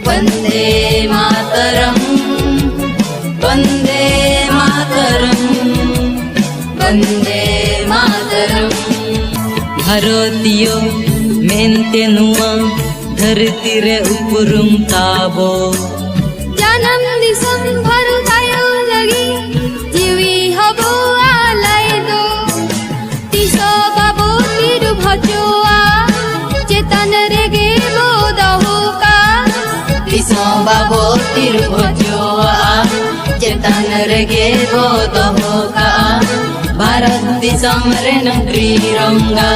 वन्दे मातरम् वन्दे मातरम् वन्दे मातरम् भारतीय मेन्ते नुआ धरती रे उपरुम ताबो जन्म दिसम भारतायो लगी जीवी हबो आलाय दो तिसो बाबो तिरु भजोआ चेतन रे गे बोदहुका तिसो बाबो तिरु भजोआ चेतन रे गे बोदहुका भारत दिसम रे न त्रिरंगा